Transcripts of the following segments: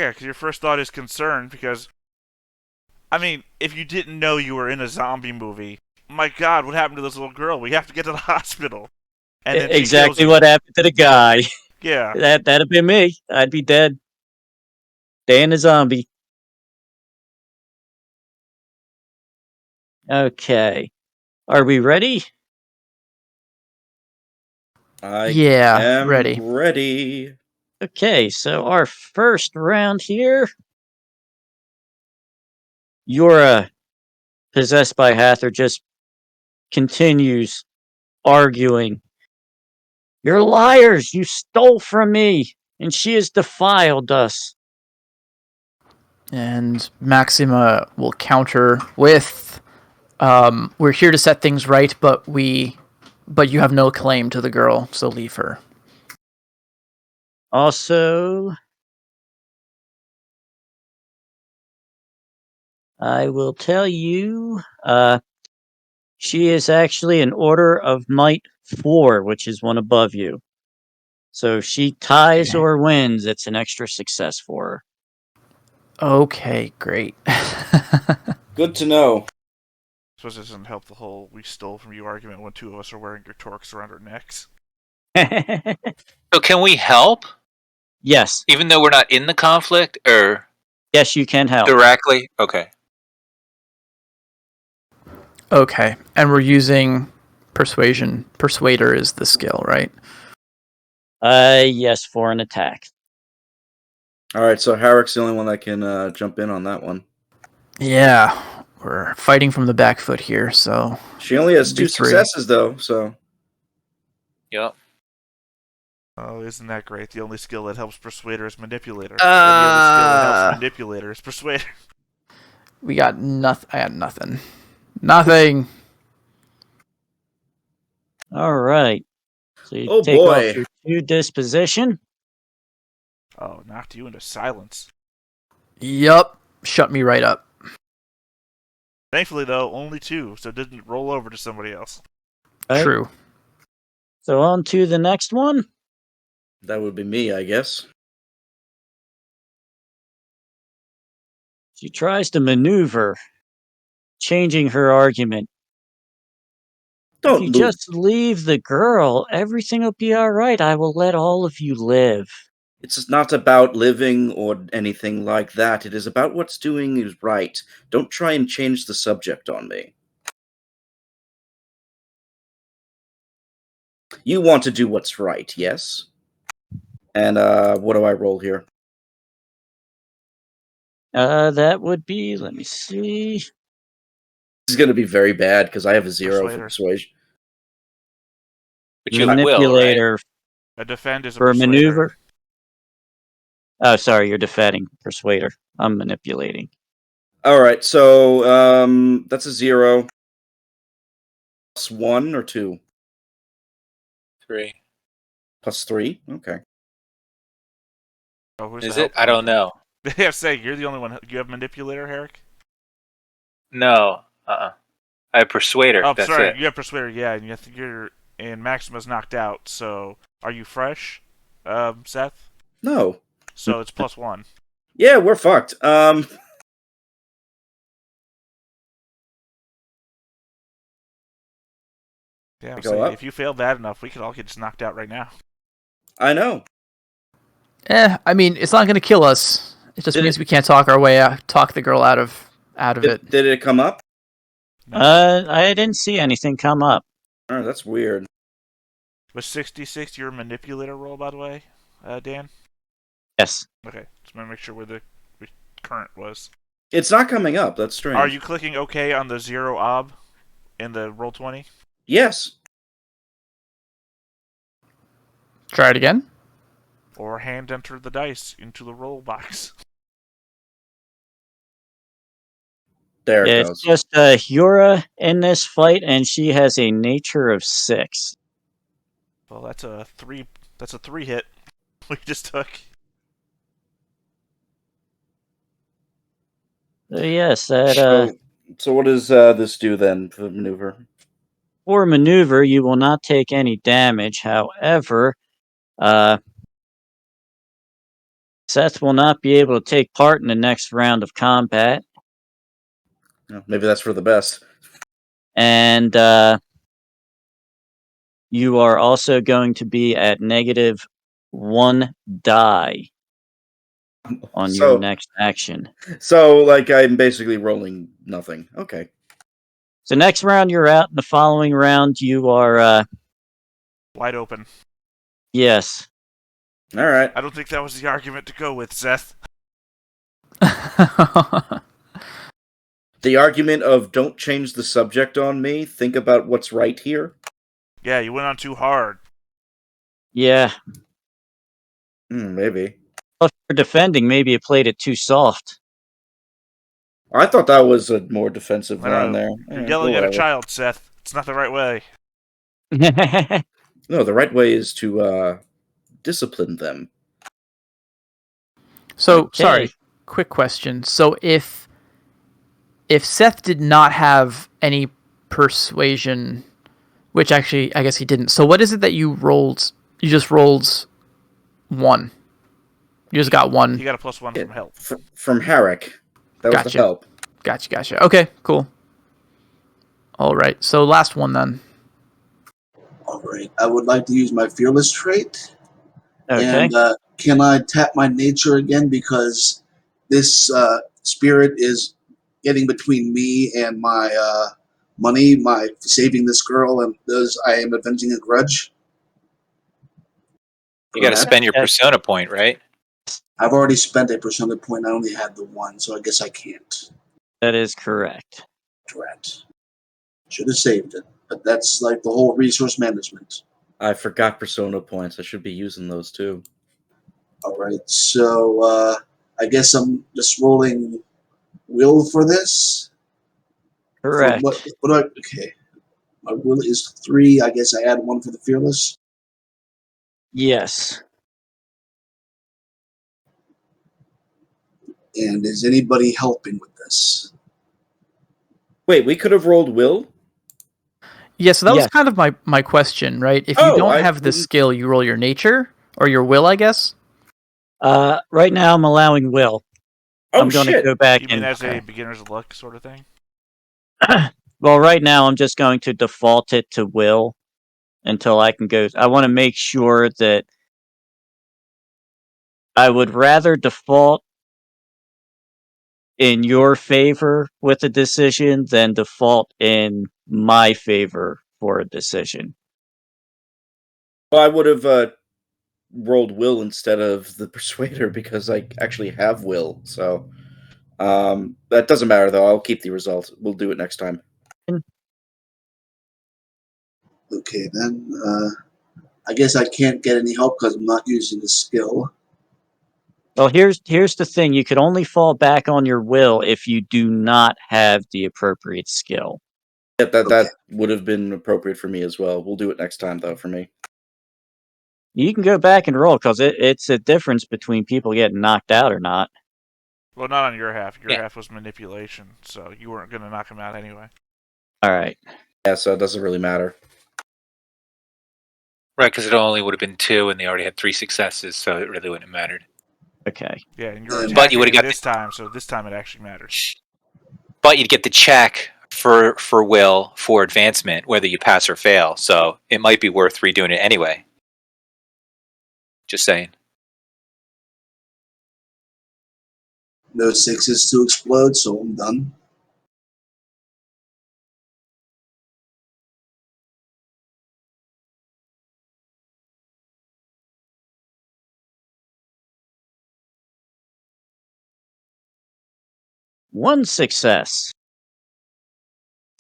Yeah, because your first thought is concern, because, I mean, if you didn't know you were in a zombie movie, my god, what happened to this little girl? We have to get to the hospital. And then she kills Exactly you. what happened to the guy. Yeah. That'd be me. I'd be dead. Staying a zombie. Okay. Are we ready? I Yeah, am ready. ready. Okay, so our first round here. Yura, possessed by Hathor, just continues arguing. You're liars! You stole from me! And she has defiled us. And Maxima will counter with, "We're here to set things right, but you have no claim to the girl, so leave her." Also, I will tell you, she is actually an Order of Might 4, which is one above you. So if she ties Okay. or wins, it's an extra success for her. Okay, great. Good to know. Suppose it doesn't help the whole "we stole from you" argument when two of us are wearing your torques around our necks. So can we help, Yes. even though we're not in the conflict, or Yes, you can help. directly? Okay. Okay, and we're using persuasion. Persuader is the skill, right? Yes, for an attack. All right, so Harrick's the only one that can jump in on that one. Yeah, we're fighting from the back foot here, so She only has Be 2 three. successes, though, so... Yep. Oh, isn't that great? The only skill that helps Persuader is Manipulator. And the only skill that helps Manipulator is Persuader. we got nothing. I had nothing. Nothing. All right. So you Oh, take boy. off your 2 disposition. Oh, knocked you into silence. Yup. Shut me right up. Thankfully, though, only 2, so it didn't roll over to somebody else. Right. True. So on to the next one. That would be me, I guess. She tries to maneuver, changing her argument. If you Don't just leave the girl, everything will be all right. I will let all of you live. It's not about living or anything like that. It is about what's doing is right. Don't try and change the subject on me. You want to do what's right, yes? And what do I roll here? That would be, let me see. This is going to be very bad because I have a 0 for Persuader. persuasion. But you have will, right? Manipulator A defend is a for Persuader. maneuver. Oh, sorry, you're defending Persuader. I'm manipulating. All right, so that's a 0. Plus 1 or 2? 3. Plus 3? Okay. Oh, who's Is the it? help I don't know. Yeah, say, you're the only one. You have Manipulator, Herrick? No. I have Persuader. Oh, That's sorry, it. you have Persuader, yeah, and I think you're... And Maxima's knocked out, so... Are you fresh, Seth? No. So it's plus 1. Yeah, we're fucked. Yeah, Go so up? if you fail bad enough, we could all get just knocked out right now. I know. I mean, it's not going to kill us. It just means we can't talk our way out, talk the girl out of it. Did it come up? No. I didn't see anything come up. Oh, that's weird. Was 66 your Manipulator roll, by the way, Dan? Yes. Okay, just want to make sure where the current was. It's not coming up. That's strange. Are you clicking OK on the 0 ob in the Roll20? Yes. Try it again. Or hand enter the dice into the roll box. There it It's goes. just Yura in this fight, and she has a nature of 6. Well, that's a 3. That's a 3 hit we just took. Yes, that So what does this do then for the maneuver? for maneuver, you will not take any damage. However, Seth will not be able to take part in the next round of combat. Maybe that's for the best. And you are also going to be at -1 die on your So, next action. so like I'm basically rolling nothing. Okay. So next round you're out. In the following round you are Wide open. yes. All right. I don't think that was the argument to go with, Seth. The argument of don't change the subject on me. Think about what's right here. Yeah, you went on too hard. Yeah. Maybe. Well, for defending, maybe you played it too soft. I thought that was a more defensive I don't line know. there. You're Yeah, yelling at a whatever. child, Seth. It's not the right way. No, the right way is to discipline them. So Okay. sorry, quick question. So if Seth did not have any persuasion, which actually I guess he didn't. So what is it that you rolled? You just rolled 1. You just got 1. You got a +1 from help. From Harrick. That was the Gotcha. help. Gotcha. Okay, cool. All right. So last one then. All right. I would like to use my fearless trait. Okay. And can I tap my nature again because this spirit is getting between me and my money, my saving this girl, and those I am avenging a grudge. You got to Correct? spend your persona point, right? I've already spent a persona point. I only had the 1, so I guess I can't. That is correct. Drat. Should have saved it, but that's like the whole resource management. I forgot persona points. I should be using those too. All right, so I guess I'm just rolling will for this. Correct. What do I? Okay, my will is 3. I guess I add 1 for the fearless. Yes. And is anybody helping with this? Wait, we could have rolled will? Yeah, so that was Yes. kind of my question, right? If you don't have the skill, you roll your nature or your will, I guess. Right now I'm allowing will. Oh, I'm going to shit. go back You mean and as a beginner's luck sort of thing? well, right now I'm just going to default it to will until I can go. I want to make sure that I would rather default in your favor with a decision than default in my favor for a decision. Well, I would have rolled will instead of the persuader because I actually have will. So that doesn't matter though. I'll keep the result. We'll do it next time. Okay, then I guess I can't get any help because I'm not using the skill. Well, here's the thing. You could only fall back on your will if you do not have the appropriate skill. Yeah, that Okay. would have been appropriate for me as well. We'll do it next time though for me. You can go back and roll because it's a difference between people getting knocked out or not. Well, not on your half. Your Yeah. half was manipulation, so you weren't going to knock him out anyway. All right. Yeah, so it doesn't really matter. Right, because it only would have been 2, and they already had 3 successes, so it really wouldn't have mattered. Okay. Yeah, and you're But attacking you would've him got this time, so this time it actually matters. But you'd get the check for will for advancement, whether you pass or fail. So it might be worth redoing it anyway. Just saying. No 6s to explode, so I'm done. One success.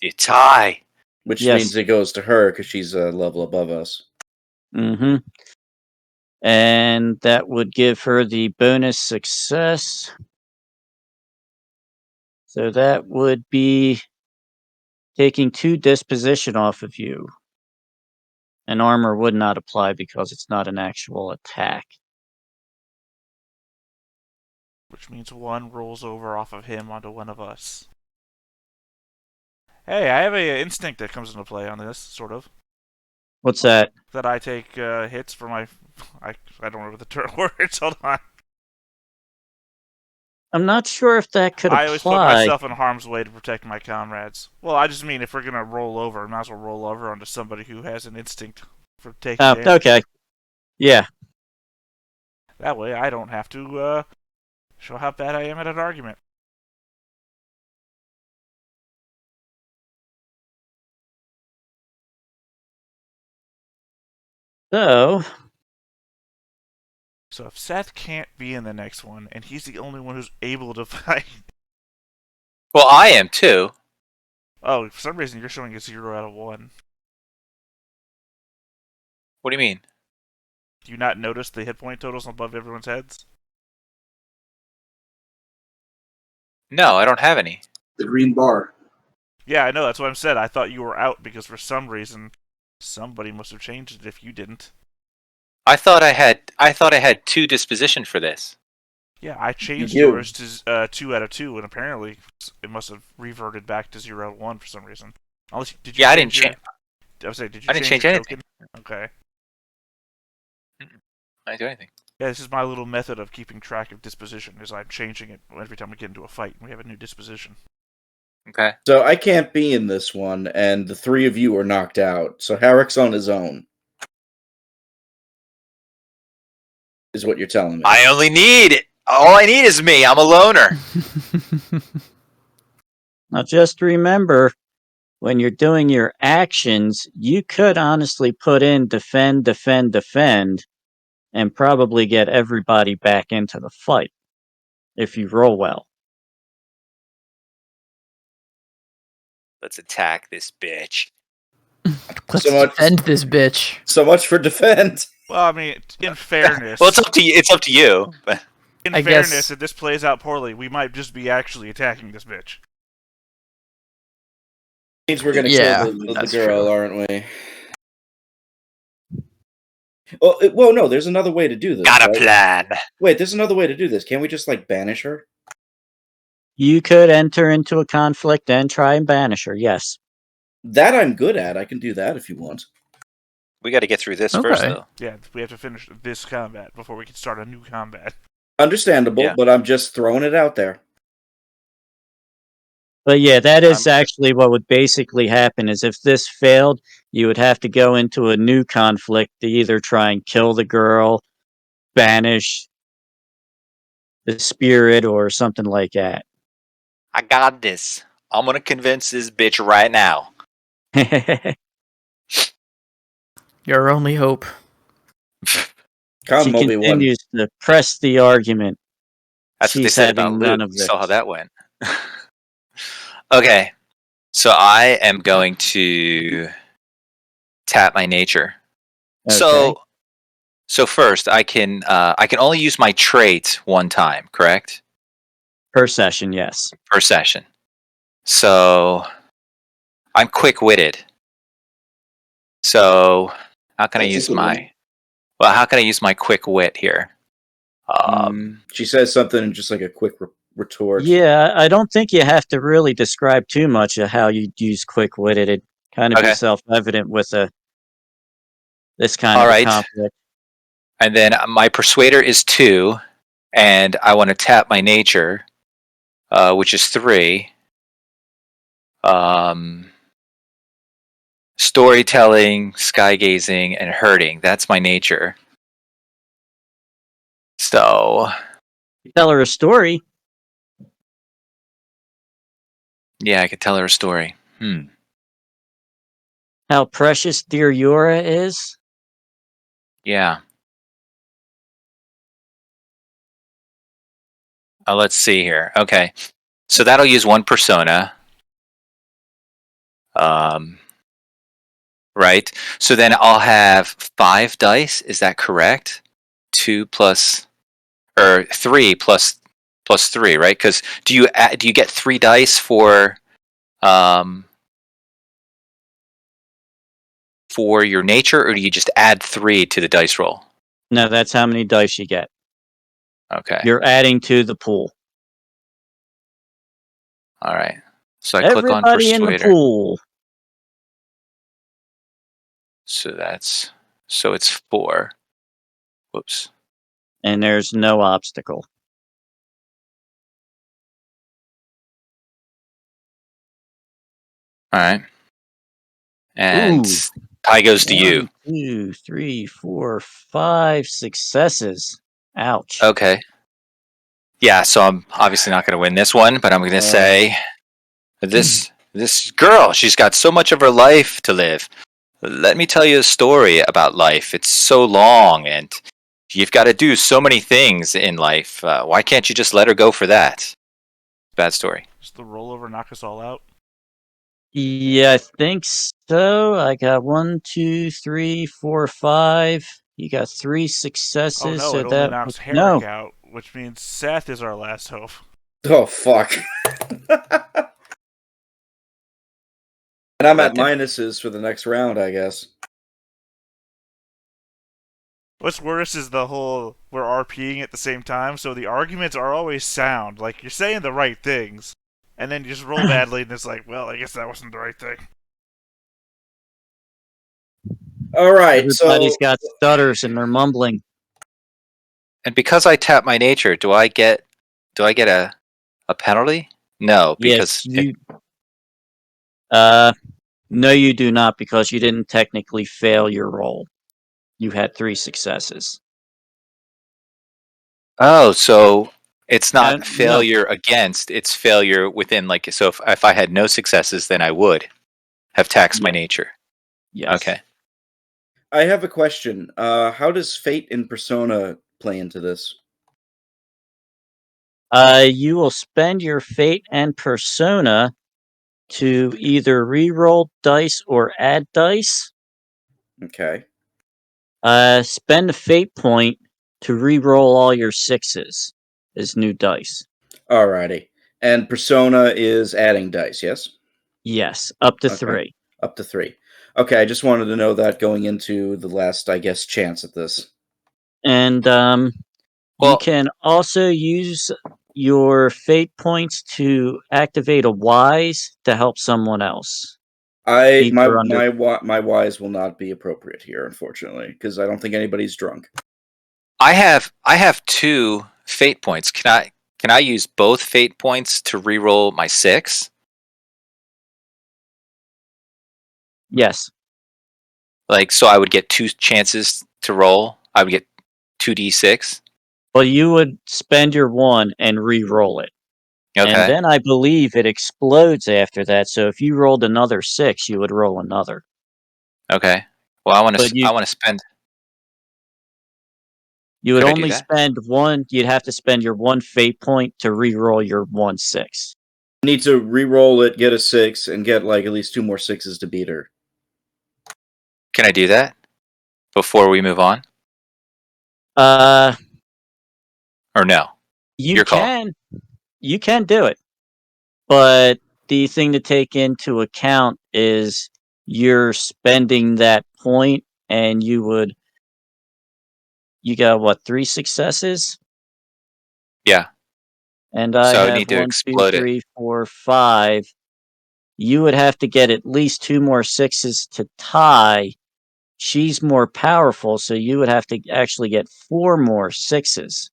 You tie. Which Yes. means it goes to her because she's a level above us. Mm-hmm. And that would give her the bonus success. So that would be taking 2 disposition off of you. And armor would not apply because it's not an actual attack. Which means 1 rolls over off of him onto one of us. Hey, I have a instinct that comes into play on this, sort of. What's that? That I take hits for my... I don't remember the term words, hold on. I'm not sure if that could I always put apply. myself in harm's way to protect my comrades. Well, I just mean if we're gonna roll over, I might as well roll over onto somebody who has an instinct for taking Oh, damage. okay. Yeah. That way, I don't have to show how bad I am at an argument. So, So if Seth can't be in the next one, and he's the only one who's able to fight, Well, I am too. oh, for some reason you're showing a 0 out of 1. What do you mean? Do you not notice the hit point totals above everyone's heads? No, I don't have any. The green bar. Yeah, I know. That's what I said. I thought you were out because for some reason somebody must have changed it. If you didn't, I thought I had 2 disposition for this. yeah, I changed You. yours to 2 out of 2, and apparently it must have reverted back to 0 out of 1 for some reason. Unless did you? Yeah, I didn't change. change. I was saying, did you I didn't change your anything. token? Okay. I didn't do anything. Yeah, this is my little method of keeping track of disposition. Is I'm changing it every time we get into a fight and we have a new disposition. Okay. So I can't be in this one, and the 3 of you are knocked out. So Harrick's on his own, is what you're telling me. All I need is me. I'm a loner. now just remember, when you're doing your actions, you could honestly put in defend, defend, defend, and probably get everybody back into the fight if you roll well. Let's attack this bitch. Let's So much- defend this bitch. So much for defend. Well, I mean, in fairness, Well, it's up to you. It's up to you. in I fairness, guess- if this plays out poorly, we might just be actually attacking this bitch. Means we're gonna Yeah, kill the that's girl, true. aren't we? Well, no. There's another way to do this. Got a right? plan. Wait, there's another way to do this. Can't we just banish her? You could enter into a conflict and try and banish her, yes. That I'm good at. I can do that if you want. We got to get through this Okay. first, though. Yeah, we have to finish this combat before we can start a new combat. Understandable, Yeah. but I'm just throwing it out there. But yeah, that is I'm- actually what would basically happen is if this failed, you would have to go into a new conflict to either try and kill the girl, banish the spirit, or something like that. I got this. I'm gonna convince this bitch right now. Your only hope. Come, She Obi-Wan. continues to press the argument. That's what they She's said about having Luke. none of You saw how this. that went. Okay, so I am going to tap my nature. Okay. So first, I can only use my trait one time, correct? Per session, yes. Per session. So I'm quick-witted. So how can I That's a use good one. how can I use my quick wit here? She says something in just a quick retort. Yeah, I don't think you have to really describe too much of how you use quick-witted. It kind of be Okay. self-evident with this kind All of a right. conflict. And then my persuader is 2, and I want to tap my nature, which is 3. Storytelling, sky gazing, and hurting. That's my nature. So Tell her a story. yeah, I could tell her a story. How precious dear Yura is. Yeah. Let's see here. Okay. So that'll use 1 persona. Right. So then I'll have 5 dice. Is that correct? 2 plus, or 3 plus 3, right? Because do you get 3 dice for your nature, or do you just add 3 to the dice roll? No, that's how many dice you get. Okay. You're adding to the pool. All right. So I click on Everybody in the persuader. pool. So it's 4. Whoops. And there's no obstacle. All right. And Ooh. pie goes to you. 1, 2, 3, 4, 5 successes. Ouch. Okay. Yeah, so I'm obviously not going to win this one, but I'm going to say this girl, she's got so much of her life to live. Let me tell you a story about life. It's so long, and you've got to do so many things in life. Why can't you just let her go for that? Bad story. Just the rollover knock us all out. Yeah, I think so. I got 1, 2, 3, 4, 5. You got 3 successes. Oh no, so it only that knocks no. Herrick out, which means Seth is our last hope. Oh, fuck. And I'm Well, at that minuses for the next round, I guess. What's worse is the whole we're RPing at the same time, so the arguments are always sound. Like, you're saying the right things, and then you just roll badly, and it's like, well, I guess that wasn't the right thing. All right, Everybody's got stutters and they're mumbling. And because I tap my nature, do I get a penalty? No, because Yes, you. No, you do not, because you didn't technically fail your roll. You had 3 successes. oh, so it's not No. failure against, it's failure within. Like, so if I had no successes, then I would have taxed my Yeah. nature. Yes. Okay. I have a question. How does fate in Persona play into this? You will spend your fate and persona to either re-roll dice or add dice. Okay. Spend a fate point to re-roll all your 6s as new dice. Alrighty. And Persona is adding dice, yes? Yes, up to Okay. 3. Up to 3. Okay, I just wanted to know that going into the last, I guess, chance at this. And you Well, can also use your fate points to activate a wise to help someone else. My Either under my wise will not be appropriate here, unfortunately, because I don't think anybody's drunk. I have 2 fate points. Can I use both fate points to reroll my 6? Yes. Like, so I would get 2 chances to roll. I would get 2d6. Well, you would spend your 1 and re-roll it. And Okay. then I believe it explodes after that. So if you rolled another 6, you would roll another. Okay. Well, I want But to spend. you would Could I do only that? spend 1. You'd have to spend your 1 fate point to re-roll your 1 6. You need to re-roll it, get a 6, and get like at least 2 more 6s to beat her. Can I do that before we move on, Uh, or no? you Your call. can. You can do it. But the thing to take into account is you're spending that point, and you got what, 3 successes? Yeah. And I So I would have need to 1, 2, explode it. 3, 4, 5. You would have to get at least 2 more 6s to tie. She's more powerful, so you would have to actually get 4 more 6s.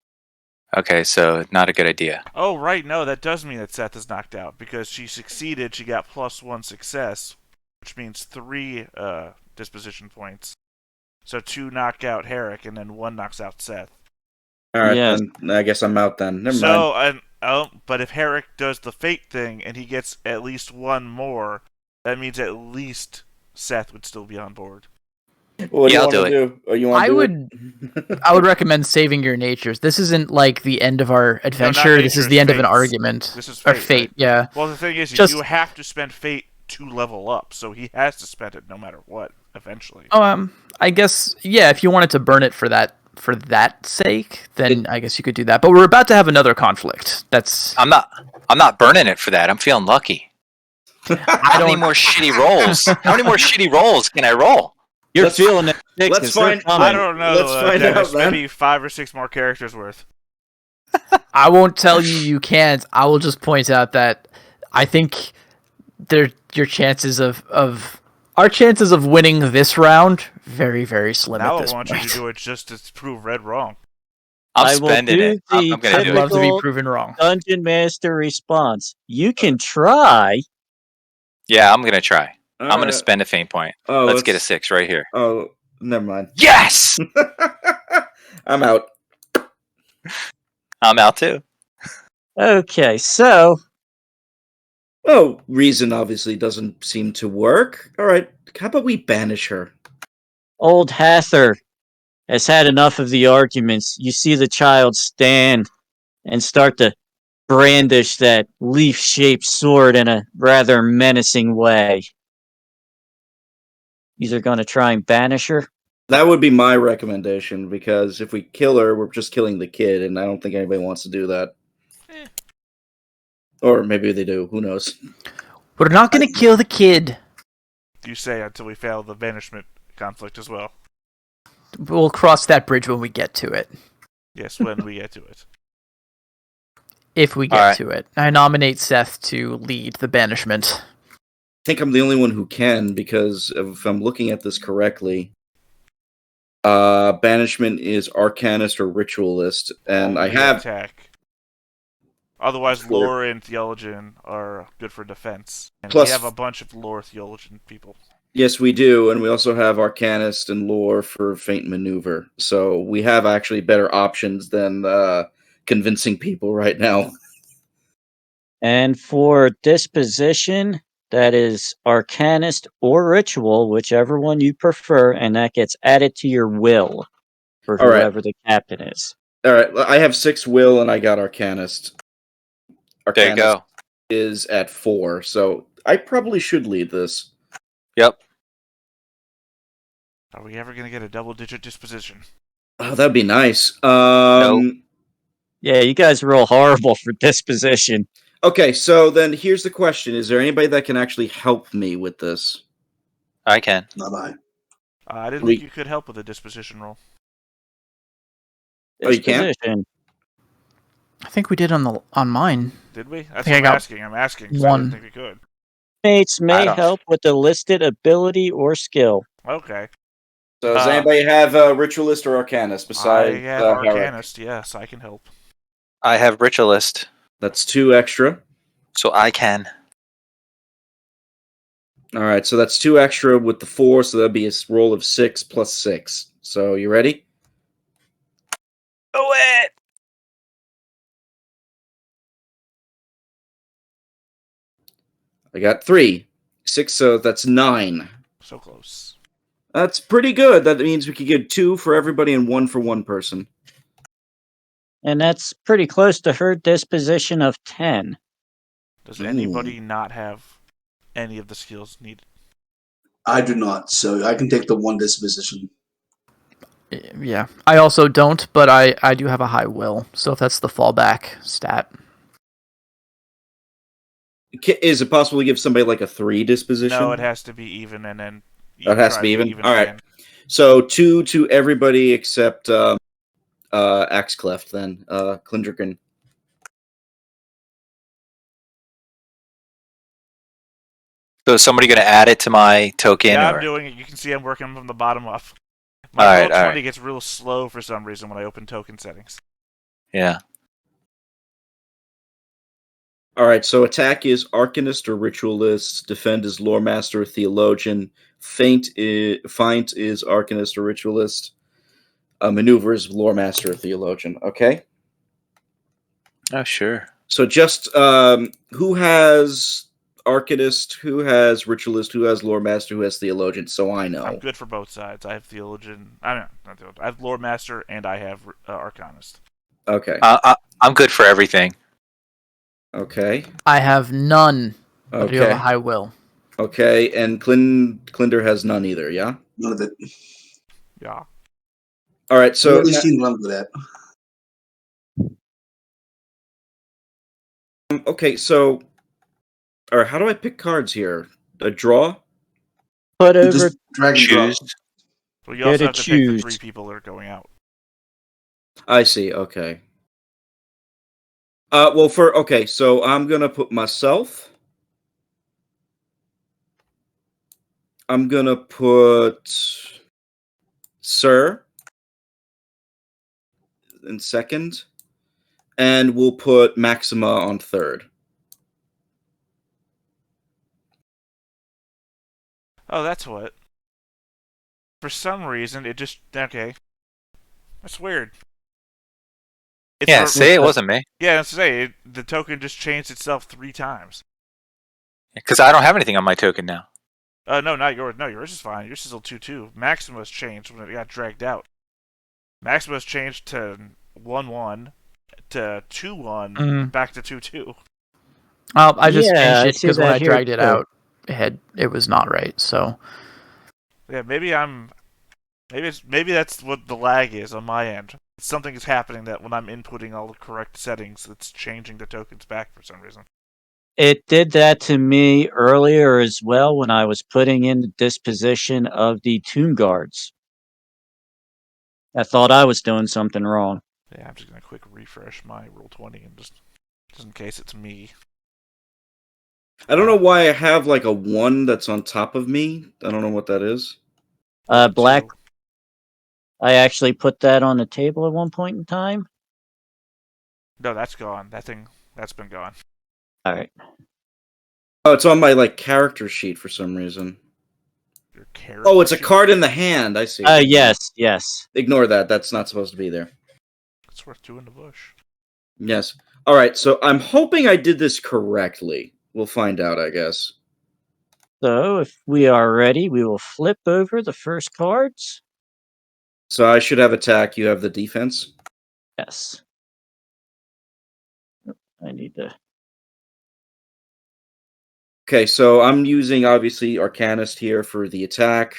Okay, so not a good idea. Oh, right, no, that does mean that Seth is knocked out, because she succeeded, she got +1 success, which means 3 disposition points. So 2 knock out Herrick, and then 1 knocks out Seth. Alright, Yes. then I guess I'm out then. Never mind. But if Herrick does the fate thing and he gets at least 1 more, that means at least Seth would still be on board. What do Yeah, you I'll want to do? Oh, you want I to do would it? I would recommend saving your natures. This isn't like the end of our adventure. This is natures, the end of an fates. argument. This is Or fate, fate, right? yeah. Well, the thing is, Just- you have to spend fate to level up, so he has to spend it no matter what, eventually. I guess, yeah, if you wanted to burn it for that sake, then I guess you could do that. But we're about to have another conflict. That's I'm not burning it for that. I'm feeling lucky. How many more shitty rolls? How many more shitty rolls can I roll? You're Let's- feeling it. let's find- I don't know. Let's find Dennis, out, man. maybe 5 or 6 more characters worth. I won't tell you can't. I will just point out that I think your chances of our chances of winning this round very, very slim Now at I this want point. you to do it just to prove Red wrong. I'm I will spending do it. I'm the going to I'd do love it. to be typical proven wrong. Dungeon Master response. You can try. Yeah, I'm gonna try. All I'm gonna right. spend a faint point. Oh, Let's get a 6 right here. Oh, never mind. Yes! I'm out. I'm out too. Okay, so Oh, reason obviously doesn't seem to work. All right, how about we banish her? old Hather has had enough of the arguments. You see the child stand and start to brandish that leaf shaped sword in a rather menacing way. Either going to try and banish her? That would be my recommendation because if we kill her, we're just killing the kid, and I don't think anybody wants to do that. Eh. Or maybe they do. Who knows? We're not gonna kill the kid. You say until we fail the banishment conflict as well. We'll cross that bridge when we get to it. Yes, when we get to it. If we All get right. to it. I nominate Seth to lead the banishment. I think I'm the only one who can because if I'm looking at this correctly, banishment is arcanist or ritualist, and I Only have attack. Otherwise, For- lore and theologian are good for defense. And Plus- we have a bunch of lore theologian people. yes, we do, and we also have arcanist and lore for feint maneuver. So we have actually better options than convincing people right now. And for disposition, that is arcanist or ritual, whichever one you prefer, and that gets added to your will for All right. whoever the captain is. All right, I have 6 will, and I got arcanist. There you Arcanist go. is at 4, so I probably should lead this. Yep. Are we ever going to get a double-digit disposition? Oh, that'd be nice. Yeah, you guys roll horrible for disposition. Okay, so then here's the question: is there anybody that can actually help me with this? I can. Not I. I didn't We- think you could help with a disposition roll. Oh, you can't? Disposition. I think we did on mine. Did we? That's think I what got I'm asking. 'Cause I one. didn't think we could. Mates I may don't- help with a listed ability or skill. Okay. So does Uh, anybody have a ritualist or arcanist I besides have Herrick? Arcanist. Yes, I can help. I have ritualist, That's 2 extra. so I can. All right, so that's 2 extra with the 4, so that'd be a roll of 6 plus 6. So you ready? Do it! I got 3. 6, so that's 9. So close. That's pretty good. That means we could get 2 for everybody and 1 for one person. And that's pretty close to her disposition of 10. Does Ooh. anybody not have any of the skills needed? I do not, so I can take the 1 disposition. Yeah. I also don't, but I do have a high will. So if that's the fallback stat. Is it possible to give somebody like a 3 disposition? No, it has to be even, and then It has to try be even? All right. again. So 2 to everybody except Axcleft then. Klindriken. So is somebody going to add it to my token? Yeah, or? I'm doing it. You can see I'm working from the bottom up. My Alright, roll 20 alright. gets real slow for some reason when I open token settings. Yeah. All right, so attack is arcanist or ritualist. Defend is lore master or theologian. Feint is arcanist or ritualist. Maneuver is lore master or theologian. Okay. Oh, sure. So just who has arcanist, who has ritualist, who has lore master, who has theologian? So I know. I'm good for both sides. I have theologian. I don't know, not theologian. I have lore master and I have arcanist. Okay. I'm good for everything. Okay. I have none. But I do have a Okay. high will. Okay. And Klinder has none either. Yeah. None of it. Yeah. All right. So So already seen what I'm good at. okay. So, all right. How do I pick cards here? A draw. Put You over just drag and drop. Choose. Well, you also to have to pick the choose. 3 people that are going out. I see. Okay. Okay. So I'm gonna put myself. I'm gonna put Sir in second, and we'll put Maxima on third. Oh, that's what. For some reason, it just okay. That's weird. It's Yeah, for, say it wasn't me. yeah. Let's say the token just changed itself 3 times. Because I don't have anything on my token now. No, not yours. No, yours is fine. Yours is still 2-2. Maximus changed when it got dragged out. Maximus changed to 1-1 to 2-1 Mhm. back to 2-2. I just Yeah, changed I it see because when that I here dragged it too. out, it was not right. So Yeah, maybe that's what the lag is on my end. Something is happening that when I'm inputting all the correct settings, it's changing the tokens back for some reason. It did that to me earlier as well when I was putting in the disposition of the tomb guards. I thought I was doing something wrong. Yeah, I'm just gonna quick refresh my Roll20 and just in case it's me. I don't know why I have like a 1 that's on top of me. I don't know what that is. Black, 2. I actually put that on the table at one point in time. No, that's gone. That's been gone. All right. Oh, it's on my like character sheet for some reason. Your character. Oh, it's a sheet? card in the hand. I see. Yes. Ignore that. That's not supposed to be there. It's worth 2 in the bush. Yes. All right. So I'm hoping I did this correctly. We'll find out, I guess. So if we are ready, we will flip over the first cards. So I should have attack. You have the defense. Yes. I need to. Okay. So I'm using obviously Arcanist here for the attack.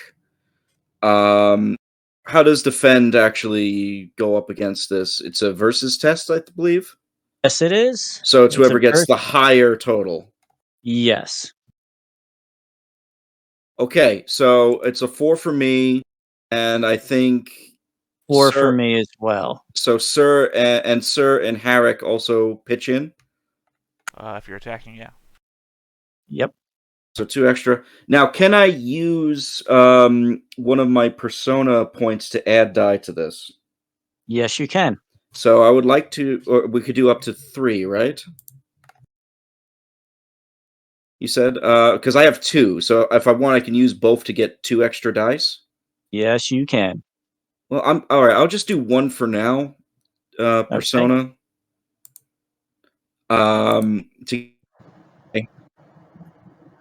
How does defend actually go up against this? It's a versus test, I believe. Yes, it is. So it's whoever a gets first. the higher total. Yes. Okay, so it's a 4 for me, and I think 4 for Sir. me as well. So Sir and Sir and Harrick also pitch in. If you're attacking, yeah. Yep. So 2 extra. Now, can I use one of my persona points to add die to this? Yes, you can. So I would like to, or we could do up to 3, right? You said, because I have 2, so if I want, I can use both to get 2 extra dice. Yes, you can. Well, I'm all right. I'll just do 1 for now. Persona. To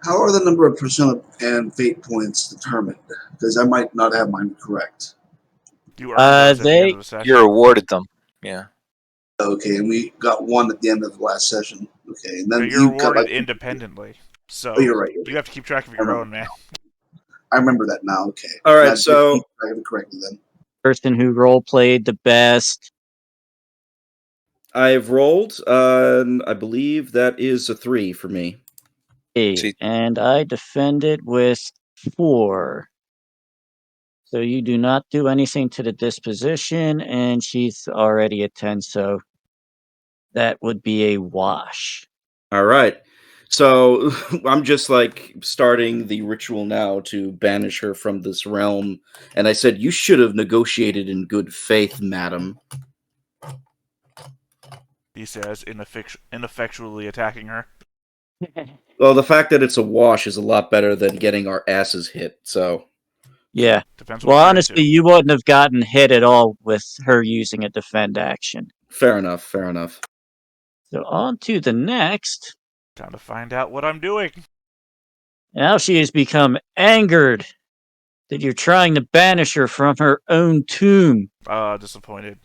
How are the number of persona and fate points determined? Because I might not have mine correct. You earn those at the end of the session. You're awarded them. Yeah. Okay, and we got 1 at the end of the last session. Okay, and then You're you got awarded like, independently. So oh, you're right. you have to keep track of your own, man. I remember that now. Okay. All right, I so have it correctly then. Person who role played the best. I've rolled. I believe that is a 3 for me. See, And I defended with 4. So you do not do anything to the disposition, and she's already at 10, so that would be a wash. All right. So I'm just like starting the ritual now to banish her from this realm. And I said, "You should have negotiated in good faith, madam." He says, ineffectually attacking her. Well, the fact that it's a wash is a lot better than getting our asses hit. So Yeah. Depends Well, what you're honestly, into. you wouldn't have gotten hit at all with her using a defend action. fair enough. Fair enough. So on to the next. Time to find out what I'm doing. Now she has become angered that you're trying to banish her from her own tomb. Disappointed.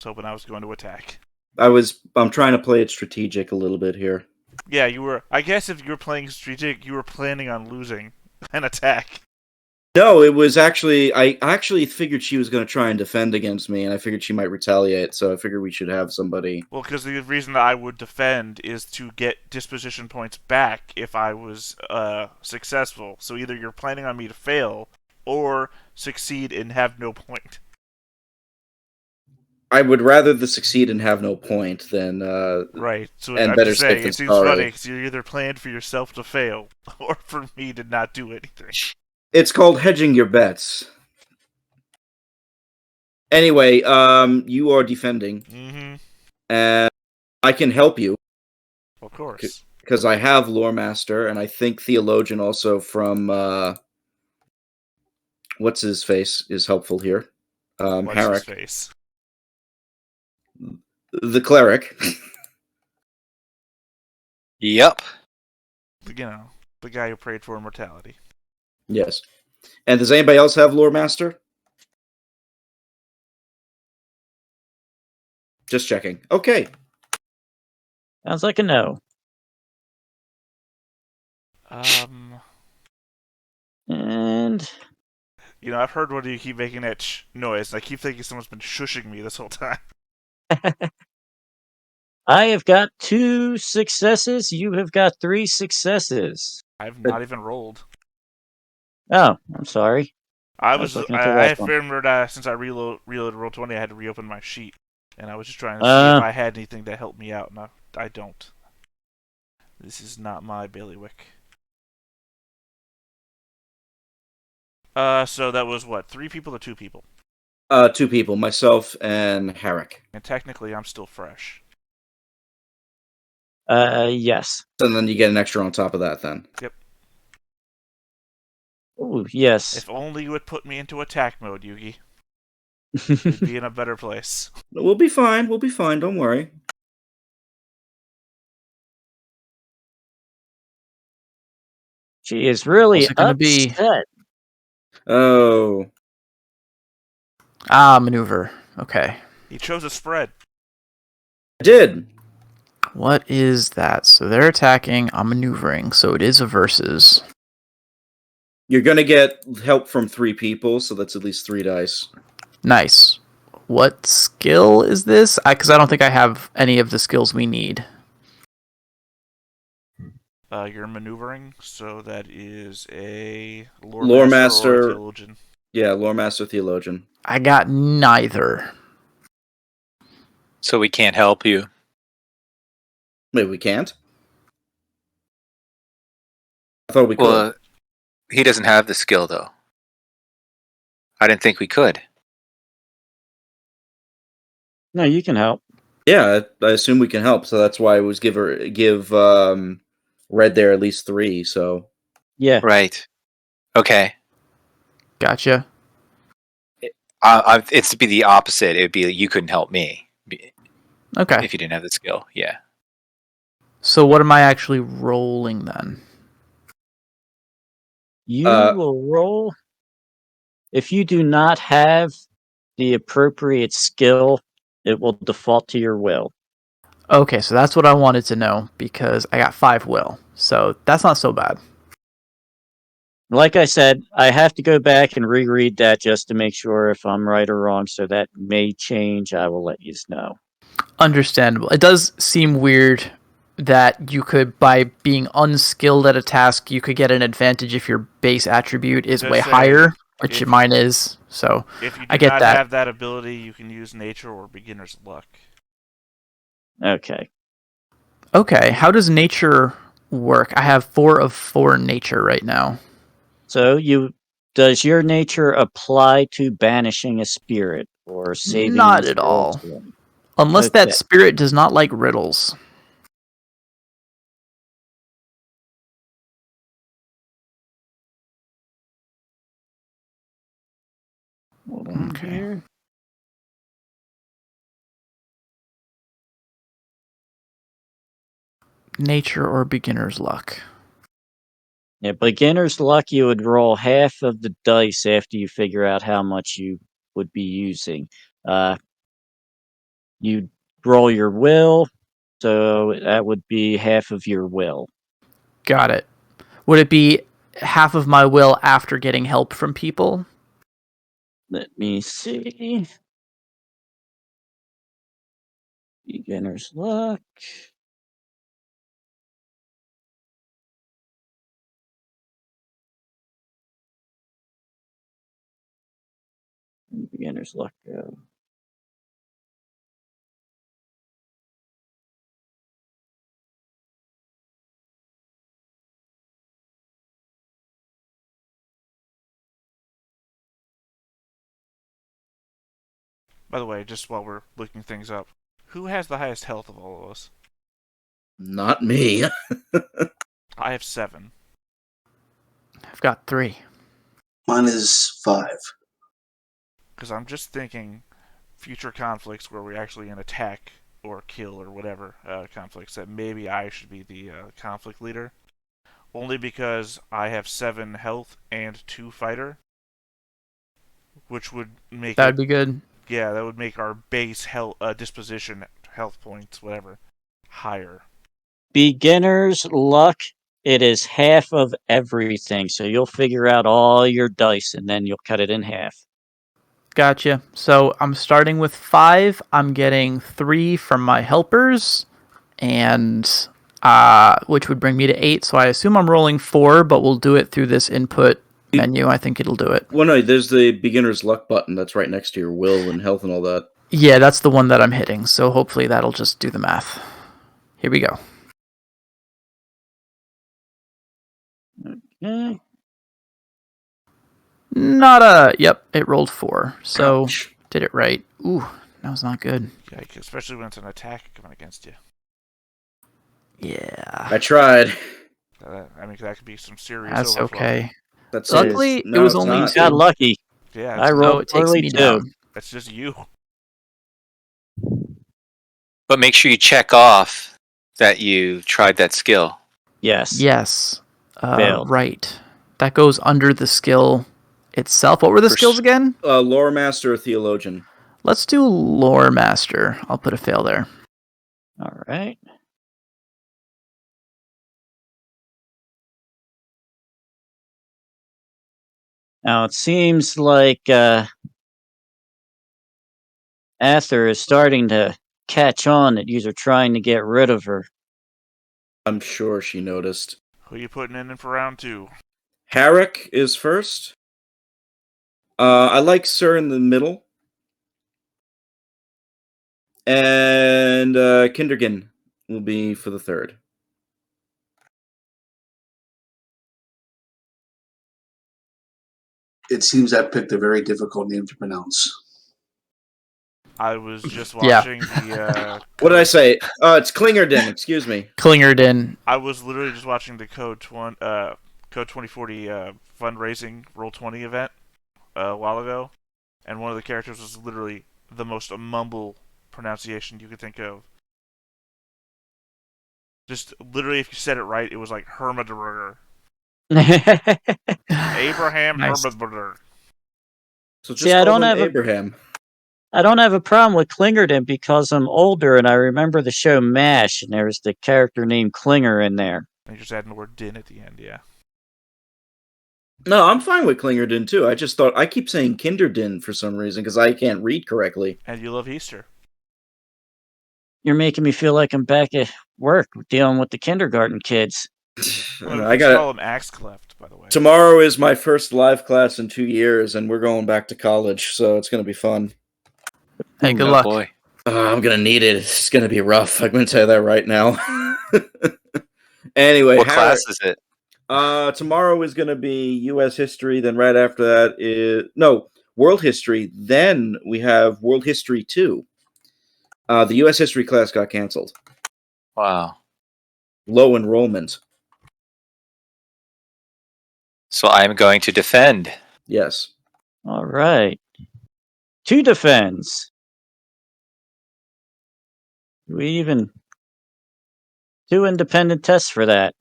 Was hoping I was going to attack. I'm trying to play it strategic a little bit here. Yeah, you were. I guess if you were playing strategic, you were planning on losing an attack. No, it was actually I actually figured she was going to try and defend against me, and I figured she might retaliate. So I figured we should have somebody. Well, because the reason that I would defend is to get disposition points back if I was successful. So either you're planning on me to fail or succeed and have no point. I would rather the succeed and have no point than Right. So and I'm better just safe saying, than it seems sorry. funny because you're either planned for yourself to fail or for me to not do anything. It's called hedging your bets. Anyway, you are defending, Mm-hmm. and I can help you Of course. because I have Lore Master, and I think Theologian also from what's his face is helpful here. What's his Harrick, face? the cleric. Yep. The guy who prayed for immortality. Yes. And does anybody else have Lore Master? Just checking. Okay. Sounds like a no. And I've heard when you keep making that noise, and I keep thinking someone's been shushing me this whole time. I have got 2 successes. You have got 3 successes. I've not even rolled. Oh, I'm sorry. I was was looking at the I last one. remembered since I reloaded Roll20, I had to reopen my sheet, and I was just trying to see if I had anything to help me out, and I don't. This is not my bailiwick. So that was what, 3 people or 2 people? 2 people, myself and Harrick. And technically, I'm still fresh. Yes. And then you get an extra on top of that then. Yep. Ooh, yes. If only you would put me into attack mode, Yugi. We'd be in a better place. We'll be fine. We'll be fine. Don't worry. She is really What's it gonna be? upset. Oh. Maneuver. Okay. He chose a spread. I did. What is that? So they're attacking, I'm maneuvering, so it is a versus. You're going to get help from 3 people, so that's at least 3 dice. Nice. What skill is this? Because I don't think I have any of the skills we need. You're maneuvering, so that is a Lore Lore Master Master. or a Theologian. Yeah, Lore Master Theologian. I got neither. So we can't help you. Wait, we can't? I thought we could. Well, he doesn't have the skill, though. I didn't think we could. No, you can help. Yeah, I assume we can help, so that's why I was give Red there at least 3, so... Yeah. Right. Okay. Gotcha. It's be the opposite. It'd be you couldn't help me Okay. if you didn't have the skill. Yeah. So what am I actually rolling then? You will roll. If you do not have the appropriate skill, it will default to your will. Okay, so that's what I wanted to know, because I got 5 will. So that's not so bad. Like I said, I have to go back and reread that just to make sure if I'm right or wrong, so that may change. I will let you know. Understandable. It does seem weird that you could, by being unskilled at a task, you could get an advantage if your base attribute is Just way say, higher, which if- mine is. So If you I do get not that. have that ability, you can use nature or beginner's luck. Okay. Okay, how does nature work? I have 4 of 4 nature right now. So does your nature apply to banishing a spirit or saving Not these at girls? all. Unless Okay. that spirit does not like riddles. Hold on Okay. here. Nature or beginner's luck. Yeah, beginner's luck, you would roll half of the dice after you figure out how much you would be using. You roll your will, so that would be half of your will. Got it. Would it be half of my will after getting help from people? Let me see. Beginner's luck. Beginner's luck go. By the way, just while we're looking things up, who has the highest health of all of us? Not me. I have 7. I've got 3. Mine is 5. Because I'm just thinking future conflicts where we actually in attack or kill or whatever conflicts, that maybe I should be the conflict leader. Only because I have 7 health and 2 fighter, which would make That'd it, be good. yeah, that would make our base health disposition health points whatever higher. Beginner's luck, it is half of everything. So you'll figure out all your dice and then you'll cut it in half. Gotcha. So I'm starting with 5. I'm getting 3 from my helpers, and which would bring me to 8. So I assume I'm rolling 4, but we'll do it through this input menu. I think it'll do it. Well, no, there's the beginner's luck button that's right next to your will and health and all that. Yeah, that's the one that I'm hitting. So hopefully that'll just do the math. Here we go. Okay. Yep, it rolled 4. So Ouch. did it right. Ooh, that was not good. Yikes, especially when it's an attack coming against you. Yeah. I tried. I mean, that could be some serious That's overflow. okay. That's Luckily, No, it was it's only not. 2. Got lucky. Yeah, I it's, So rolled it takes poorly me too. down. that's just you. But make sure you check off that you tried that skill. Yes. Yes. Failed. Right. That goes under the skill itself. What were the skills again? Lore master or theologian. Let's do Lore Master. I'll put a fail there. All right. Now it seems like Ather is starting to catch on that you're trying to get rid of her. I'm sure she noticed. Who you putting in for round 2? Harrick is first. I like Sir in the middle. And Kindergan will be for the third. It seems I picked a very difficult name to pronounce. I was just Yeah. watching the. What did I say? It's Klingerden, excuse me. Klingerden. I was literally just watching the Code 2040 fundraising Roll20 event a while ago, and one of the characters was literally the most mumble pronunciation you could think of. Just literally, if you said it right, it was like Hermaderger. Abraham Nice. Hermaderger. So just See, I call don't him have Abraham. I don't have a problem with Klingerden because I'm older and I remember the show MASH and there was the character named Klinger in there. And you're just adding the word din at the end, yeah. No, I'm fine with Klingerden too. I just thought I keep saying Kinderden for some reason because I can't read correctly. And you love Easter. You're making me feel like I'm back at work dealing with the kindergarten kids. I got call him Axe Cleft, by the way. Tomorrow is my first live class in 2 years, and we're going back to college, so it's going to be fun. Hey, good Oh, luck. boy. I'm going to need it. It's going to be rough. I'm going to tell you that right now. Anyway, What Harrick, class is it? tomorrow is going to be U.S. history. Then right after that is world history. Then we have world history 2. The U.S. history class got canceled. Wow. Low enrollment. So I'm going to defend. Yes. All right. 2 defends. We even 2 independent tests for that.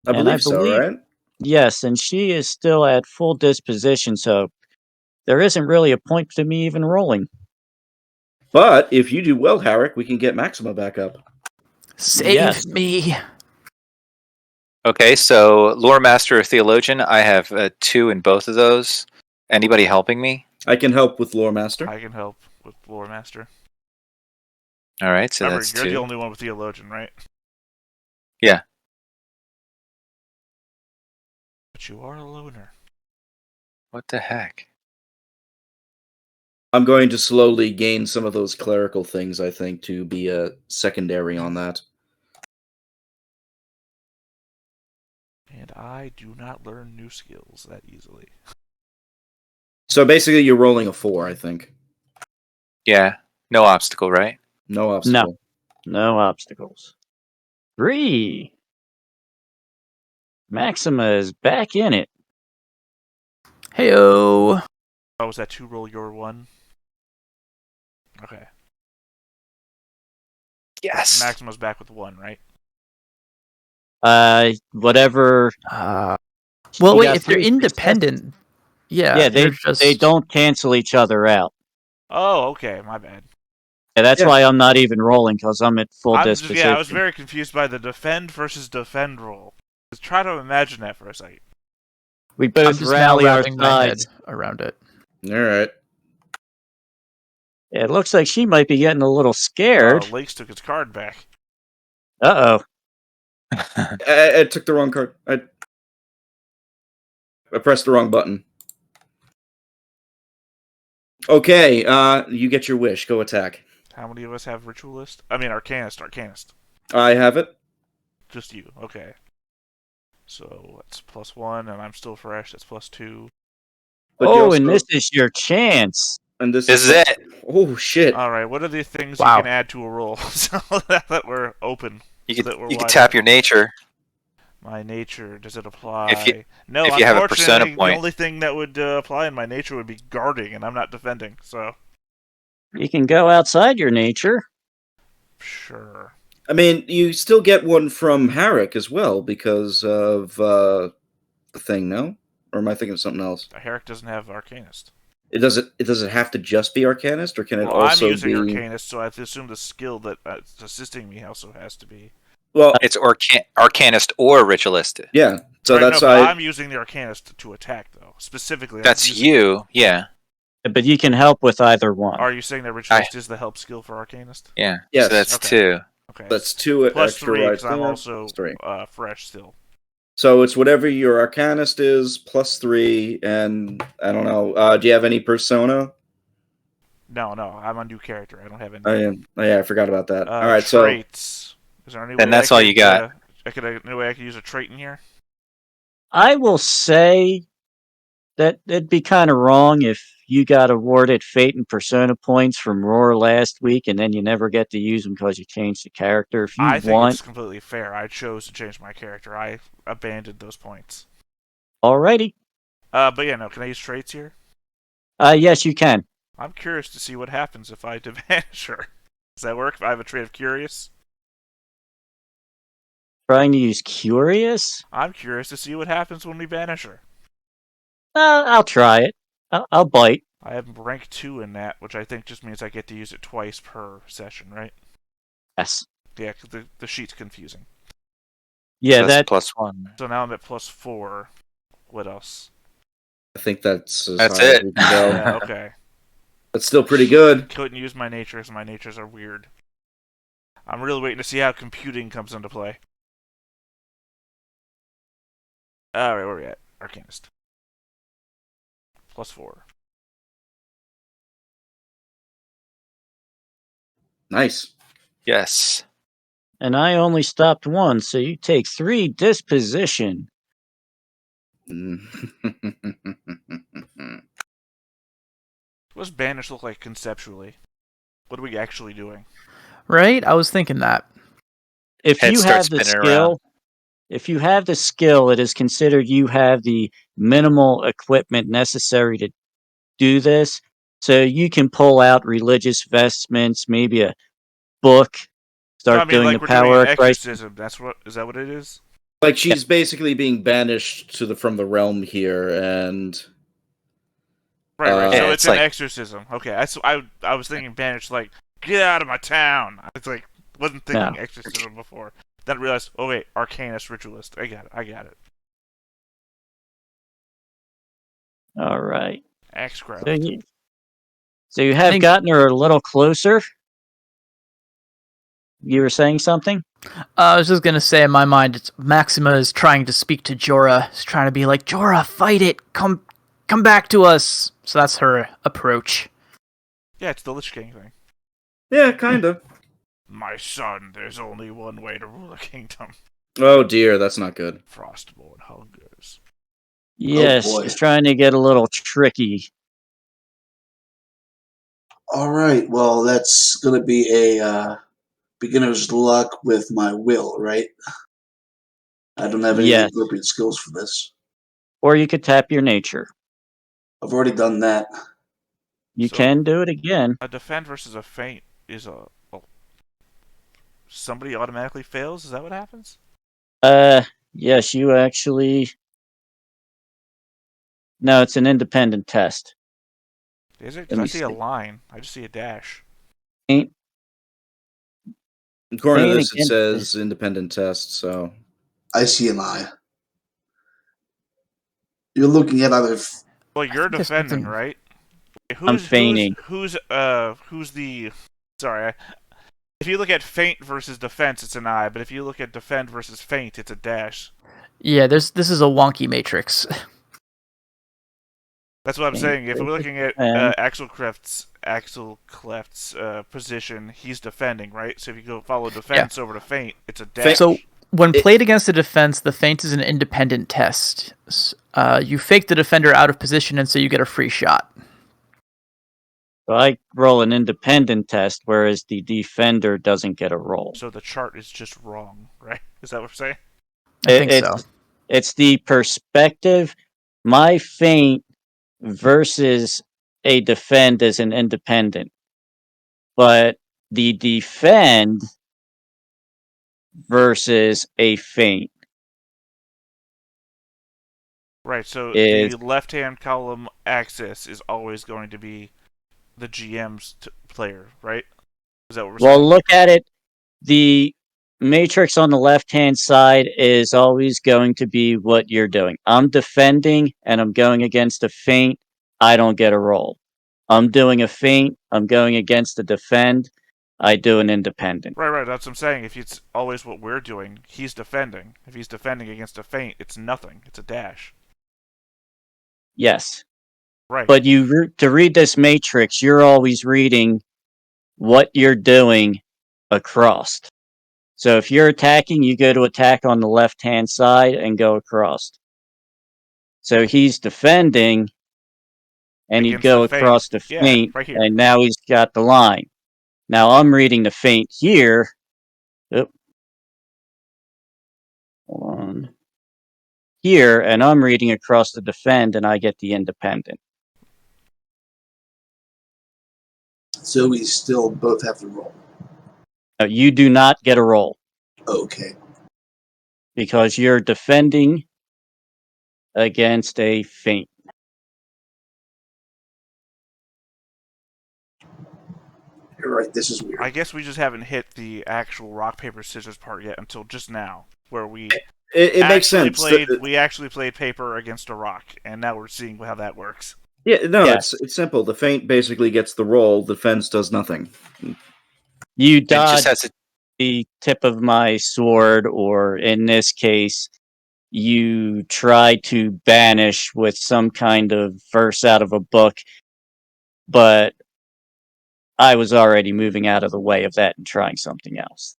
I And believe so, right? Yes, and she is still at full disposition, so there isn't really a point to me even rolling. But if you do well, Harrick, we can get Maxima back up. Save Yes. me. Okay, so Lore Master or Theologian, I have 2 in both of those. Anybody helping me? I can help with Lore Master. I can help with Lore Master. All right, so Remember, that's you're 2. the only one with Theologian, right? Yeah. But you are a loner. What the heck? I'm going to slowly gain some of those clerical things, I think, to be a secondary on that. And I do not learn new skills that easily. So basically, you're rolling a 4, I think. Yeah, no obstacle, right? No obstacle. No obstacles. 3. Maxima is back in it. Heyo. Oh, was that 2 roll your 1? Okay. Yes. Maxima's back with 1, right? Whatever. Well, You wait. got If they're 3 successes. independent, yeah, Yeah, they're just. they don't cancel each other out. Oh, okay, my bad. Yeah, that's Yeah. why I'm not even rolling, because I'm at full I disposition. was very confused by the defend versus defend roll. Just try to imagine that for a second. We I'm both just now rally our wrapping my head sides. around it. All right. Yeah, it looks like she might be getting a little scared. Lakes took its card back. Uh-oh. I took the wrong card. I pressed the wrong button. Okay, you get your wish. Go attack. How many of us have Ritualist? I mean, Arcanist. I have it. Just you. Okay. So that's +1, and I'm still fresh. That's +2. But you Oh, also- and this is your chance. And this This is it. Oh shit! All right. What are the things Wow. you can add to a roll so that we're open? You that we're can wide tap open? your nature. My nature, does it apply? No, if you have a unfortunately, persona the point. only thing that would apply in my nature would be guarding, and I'm not defending, so You can go outside your nature. sure. I mean, you still get one from Harrick as well because of the thing. No, or am I thinking of something else? Herrick doesn't have Arcanist. Does it have to just be Arcanist, or can it Well, also I'm using be? Arcanist, so I have to assume the skill that's assisting me also has to be. Well, It's Arcanist or Ritualist. yeah. So Right, that's no, but why. I'm using the Arcanist to attack, though. Specifically, I'm That's using- you. Yeah. But you can help with either one. Are you saying that Ritualist is the help skill for Arcanist? Yeah. Yes. So that's Okay. 2. Okay. That's 2 Plus extra 3, right because I'm there, also plus 3. fresh still. So it's whatever your Arcanist is plus 3, and I don't know. Do you have any persona? No, I'm a new character. I don't have any. I forgot about that. All right, so traits. Is there any way And that's I all could, you got. Any way I could use a trait in here? I will say that it'd be kind of wrong if you got awarded Fate and Persona points from Roar last week and then you never get to use them because you changed the character. If you I think want, it's completely fair. I chose to change my character. I abandoned those points. alrighty. But yeah, no. Can I use traits here? Yes, you can. I'm curious to see what happens if I banish her. Does that work? If I have a trait of curious? Trying to use Curious? I'm curious to see what happens when we banish her. I'll try it. I'll bite. I have rank 2 in that, which I think just means I get to use it twice per session, right? Yes. Yeah, 'cause the sheet's confusing. Yeah, So that's that +1. So now I'm at +4. What else? I think that's as That's high as it. we can go. Yeah, okay. That's still pretty good. Couldn't use my nature because my natures are weird. I'm really waiting to see how computing comes into play. Alright, where are we at? Arcanist. +4. Nice. Yes. and I only stopped one, so you take 3 disposition. What does banish look like conceptually? What are we actually doing? Right? I was thinking that. If Head you starts have the spinning skill, around. if you have the skill, it is considered you have the minimal equipment necessary to do this. So you can pull out religious vestments, maybe a book, start No, I mean, doing like the we're doing power an of Christ. exorcism. Is that what it is? Like she's basically being banished from the realm here, and Right. Yeah, So it's it's an like- exorcism. Okay, I was thinking banish, like, get out of my town. It's like, wasn't thinking No. exorcism before. Then I realized, oh wait, Arcanist Ritualist. I got it. All right. Axcraft. So you have think- gotten her a little closer. You were saying something? I was just gonna say in my mind, it's Maxima is trying to speak to Jorah. She's trying to be like, Jorah, fight it. Come back to us. So that's her approach. Yeah, it's the Lich King thing. yeah, kind of. My son, there's only one way to rule a kingdom. Oh dear, that's not good. Frostborn hungers. Yes, boy. she's trying to get a little tricky. All right. Well, that's going to be a beginner's luck with my will, right? I don't have any Yes. appropriate skills for this. Or you could tap your nature. I've already done that. You So- can do it again. A defend versus a feint is somebody automatically fails. Is that what happens? Yes, you actually. No, it's an independent test. Is it? Let Because I me see a see. line. I just see a dash. Feint, According to feint this, it against says independent test. So I see an eye. You're looking at either. Well, you're think there's defending, something- right? I'm feigning. Who's the? Sorry. If you look at feint versus defense, it's an I. But if you look at defend versus feint, it's a dash. Yeah, this is a wonky matrix. That's what I'm Feint saying. If we're versus looking at defend. Axel Cleft's position, he's defending, right? So if you go follow defense over to feint, it's a dash. So when It- played against a defense, the feint is an independent test. You fake the defender out of position, and so you get a free shot. So I roll an independent test, whereas the defender doesn't get a roll. So the chart is just wrong, right? Is that what we're saying? I think so. It's the perspective. My feint versus a defend is an independent, but the defend versus a feint Right. So is the left-hand column axis is always going to be the GM's player, right? Is that what we're well. saying? Look at it. The matrix on the left hand side is always going to be what you're doing. I'm defending and I'm going against a feint. I don't get a roll. I'm doing a feint. I'm going against a defend. I do an independent. Right. That's what I'm saying. If it's always what we're doing, he's defending. If he's defending against a feint, it's nothing. It's a dash. Yes. Right. But to read this matrix, you're always reading what you're doing across. So if you're attacking, you go to attack on the left-hand side and go across. So he's defending, and you Against go the feint. across the Yeah, feint, right here. and now he's got the line. Now I'm reading the feint here. Oop. Hold on. Here, and I'm reading across the defend, and I get the independent. So we still both have to roll. Now, you do not get a roll Okay. because you're defending against a feint. You're right. This is weird. I guess we just haven't hit the actual rock paper scissors part yet until just now, where we it makes actually sense. played. We actually played paper against a rock, and now we're seeing how that works. Yeah, no, Yeah. it's simple. The feint basically gets the roll. The defense does nothing. You It just dodge has to. the tip of my sword, or in this case, you try to banish with some kind of verse out of a book, but I was already moving out of the way of that and trying something else.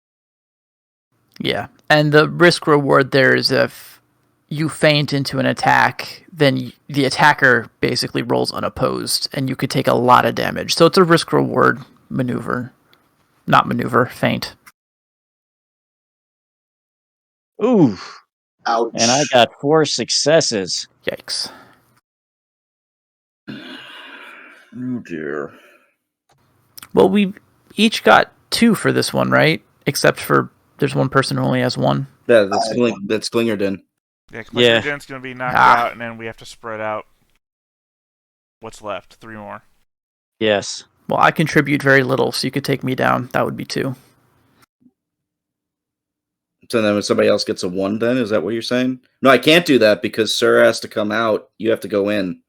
Yeah, and the risk reward there is if you feint into an attack, then the attacker basically rolls unopposed, and you could take a lot of damage. So it's a risk reward maneuver, not maneuver, feint. Ooh, Ouch. and I got 4 successes. Yikes. Oh dear. Well, we each got 2 for this one, right? Except for there's one person who only has 1. That's Glingerden. Yeah, Yeah. Den's going to be knocked Ah. out, and then we have to spread out what's left. 3 more. Yes. Well, I contribute very little, so you could take me down. That would be 2. So then when somebody else gets a 1, then is that what you're saying? No, I can't do that because Sir has to come out. You have to go in.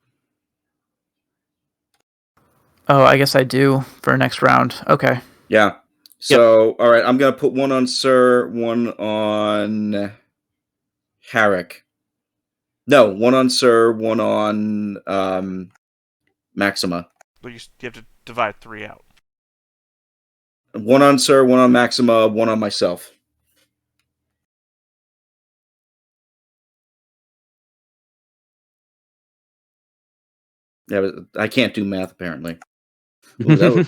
Oh, I guess I do for next round. Okay. Yeah. So all right, I'm gonna put 1 on Sir, 1 on Harrick. No, 1 on Sir, 1 on Maxima. But you have to divide 3 out. 1 on Sir, 1 on Maxima, 1 on myself. Yeah, but I can't do math apparently. Ooh,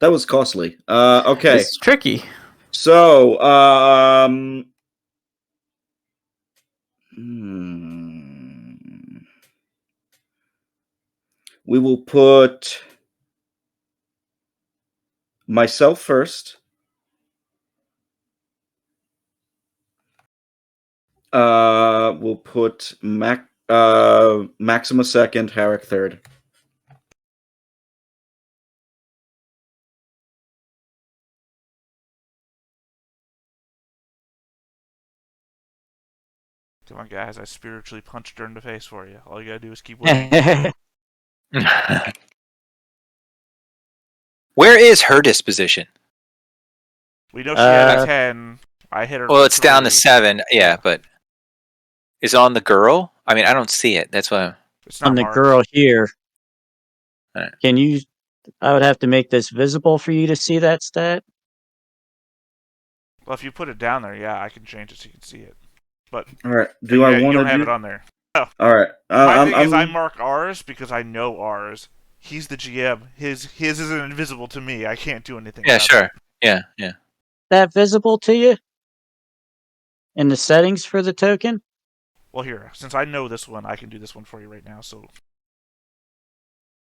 that was costly. Okay. It's tricky. So, We will put myself first. We'll put Maxima second, Harrick third. Come on, guys. I spiritually punched her in the face for you. All you gotta do is keep winning. Where is her disposition? We know she had a Uh, 10. I hit her. Well, for it's down to 3. 7. Yeah, but is it on the girl? I mean, I don't see it. That's why. It's on not the marked. girl here. Alright. Can you? I would have to make this visible for you to see that stat. Well, if you put it down there, yeah, I can change it so you can see it. But All right. Do I you want to don't have do? it on there. All right. My thing is, I mark ours because I know ours. He's the GM. His isn't invisible to me. I can't do anything. Yeah, about sure. it. Yeah. That visible to you in the settings for the token? Well, here, since I know this one, I can do this one for you right now. So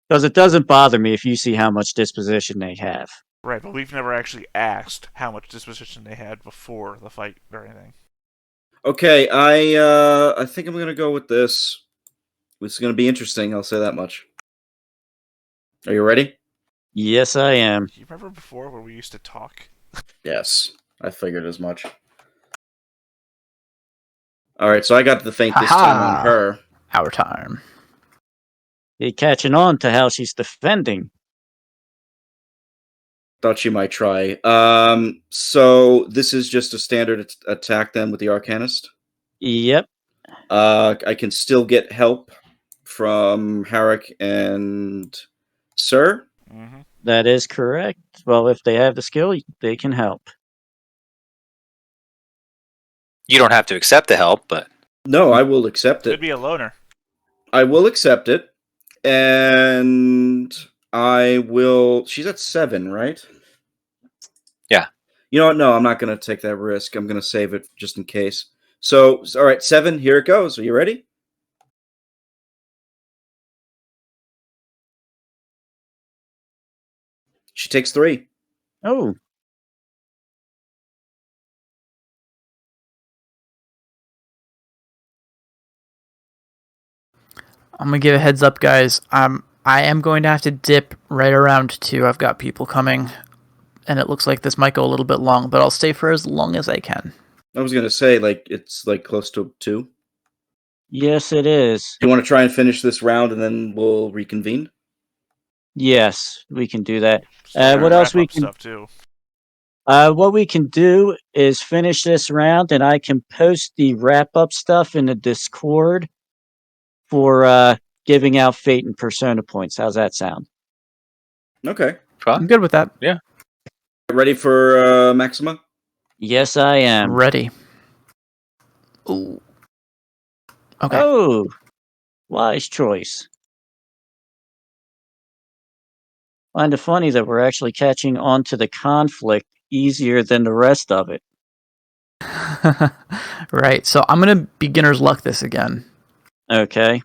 Because it doesn't bother me if you see how much disposition they have. right, but we've never actually asked how much disposition they had before the fight or anything. Okay, I think I'm gonna go with this. This is gonna be interesting. I'll say that much. Are you ready? Yes, I am. Do you remember before where we used to talk? Yes, I figured as much. All right, so I got the feint this time on Ha-ha. her. Our time. You catching on to how she's defending? Thought she might try. So this is just a standard attack then with the Arcanist. Yep, I can still get help from Harrick and Sir. Mm-hmm. that is correct. Well, if they have the skill, they can help. You don't have to accept the help, but No, I will accept Could it. be a loner. I will accept it, and I will. She's at 7, right? Yeah. You know what? No, I'm not going to take that risk. I'm going to save it just in case. So, all right, 7. Here it goes. Are you ready? She takes 3. Oh, I'm gonna give a heads up, guys. I am going to have to dip right around 2. I've got people coming, and it looks like this might go a little bit long, but I'll stay for as long as I can. I was going to say, like, it's like close to 2. Do yes, it is. you want to try and finish this round and then we'll reconvene? Yes, we can do that. Still What else we wrap-up can? stuff too. What we can do is finish this round, and I can post the wrap up stuff in the Discord for giving out Fate and Persona points. How's that sound? Okay. I'm good with that. Ready for Maxima? Yes, I am. Ready. Ooh. Okay. Oh, wise choice. Find it funny that we're actually catching on to the conflict easier than the rest of it. Right. So I'm gonna beginner's luck this again. Okay.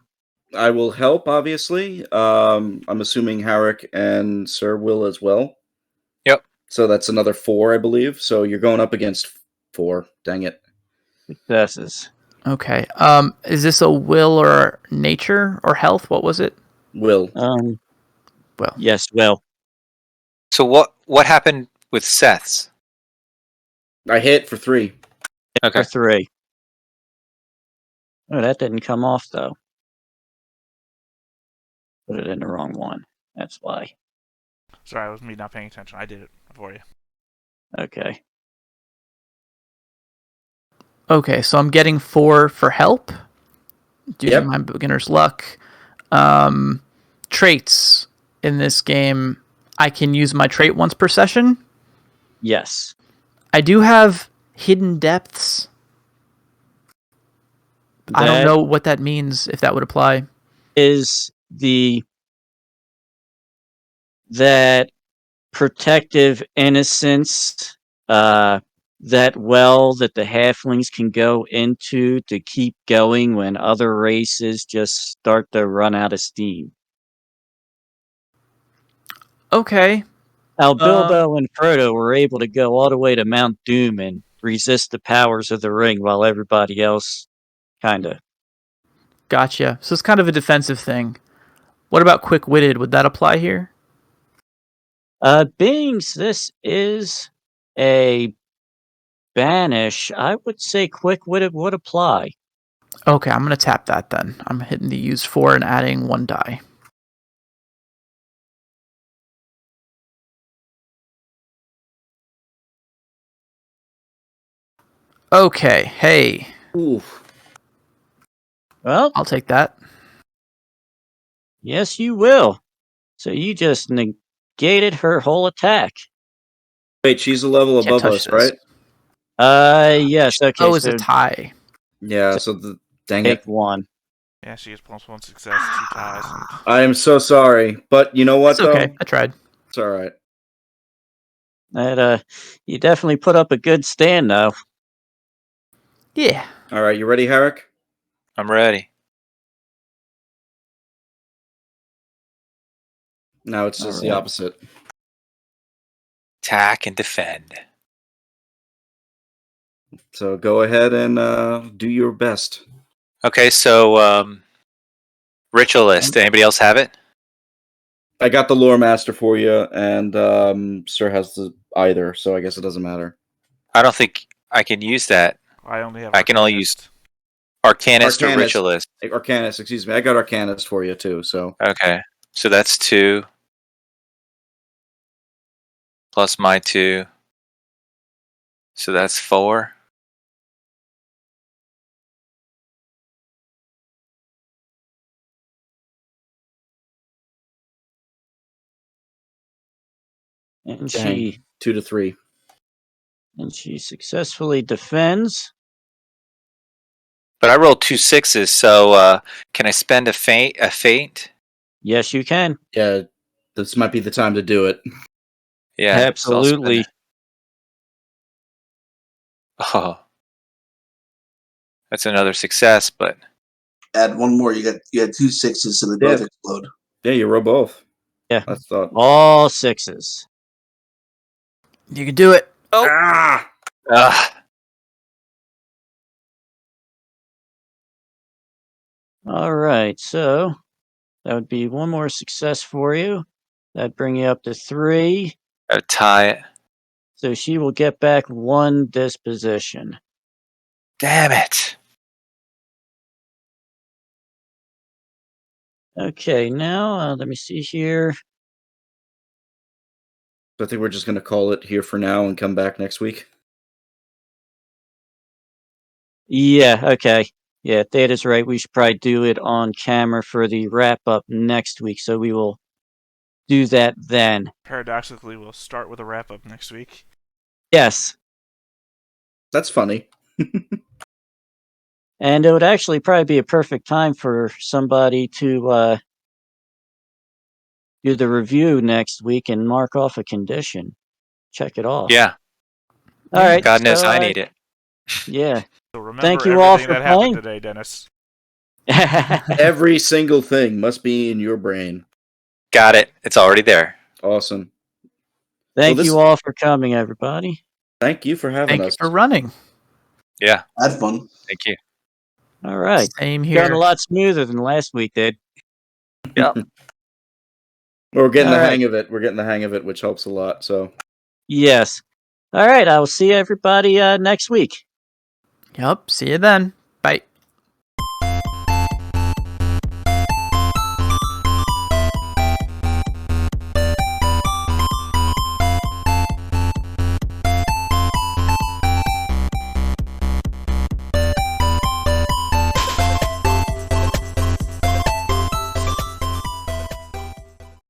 I will help, obviously. I'm assuming Harrick and Sir will as well. Yep. So that's another 4, I believe. So you're going up against 4. Dang it. Successes. Okay. Is this a will or nature or health? What was it? Will. Well. Yes, well. So what happened with Seth's? I hit for 3. Okay. Or 3. Oh, that didn't come off, though. Put it in the wrong one. That's why. Sorry, it was me not paying attention. I did it for you. Okay. Okay, so I'm getting 4 for help due Yep. to my beginner's luck. Traits in this game, I can use my trait once per session. Yes. I do have hidden depths. I don't That know what that means, if that would apply. is that protective innocence, that well that the halflings can go into to keep going when other races just start to run out of steam. Okay. How Bilbo and Frodo were able to go all the way to Mount Doom and resist the powers of the ring while everybody else kind of. Gotcha. So it's kind of a defensive thing. What about quick-witted? Would that apply here? Beings, this is a Banish. I would say quick-witted would apply. Okay, I'm going to tap that then. I'm hitting the use 4 and adding 1 die. Okay, hey. Ooh. Well, I'll take that. yes, you will. So you just negated her whole attack. Wait, she's a level Can't above touch us, this. right? Yes, okay, Oh, it's so a tie. Yeah, So so dang take it. one. Yeah, she gets +1 success, 2 ties, and I am so sorry. But you know what, It's okay. though? I tried. It's alright. That, you definitely put up a good stand, though. Yeah. Alright, you ready, Herrick? I'm ready. Now it's just the Alright. opposite. Attack and defend. So go ahead and do your best. Okay, so ritualist. Anybody else have it? I got the lore master for you, and Sir has the either, so I guess it doesn't matter. I don't think I can use that. I only have. I can only use Arcanist or Arcanist. Ritualist. Arcanist, excuse me. I got Arcanist for you too. So Okay, so that's 2 plus my 2, so that's 4. And dang, 2 to 3. she successfully defends. But I rolled 2 6s, so can I spend a feint? Yes, you can. Yeah, this might be the time to do it. Yeah, so I'll spend Absolutely. it. Oh, that's another success, but Add one more. You had 2 6s, so they both Yeah. explode. Yeah, you roll both. Yeah. I thought. All 6s. You can do it. Oh. Ah! All right, so that would be one more success for you. That'd bring you up to 3. I'll tie it. So she will get back 1 disposition. Damn it. Okay, now let me see here. I think we're just going to call it here for now and come back next week. Yeah, okay. Yeah, Theta's right. We should probably do it on camera for the wrap up next week. So we will do that then. Paradoxically, we'll start with a wrap up next week. Yes. That's funny. And it would actually probably be a perfect time for somebody to do the review next week and mark off a condition. Check it off. Yeah, All right. God knows so, I need it. Yeah. So remember Thank you all everything for that happened playing. today, Dennis. Every single thing must be in your brain. Got it. It's already there. Awesome. Thank Well, you all for coming, everybody. Thank you for having Thank you us. for running. Yeah, Had fun. thank you. All right. Same Gone here. a lot smoother than last week did. Yep. We're getting All the right. hang of it. We're getting the hang of it, which helps a lot. So Yes. All right. I will see everybody next week. Yep. See you then. Bye.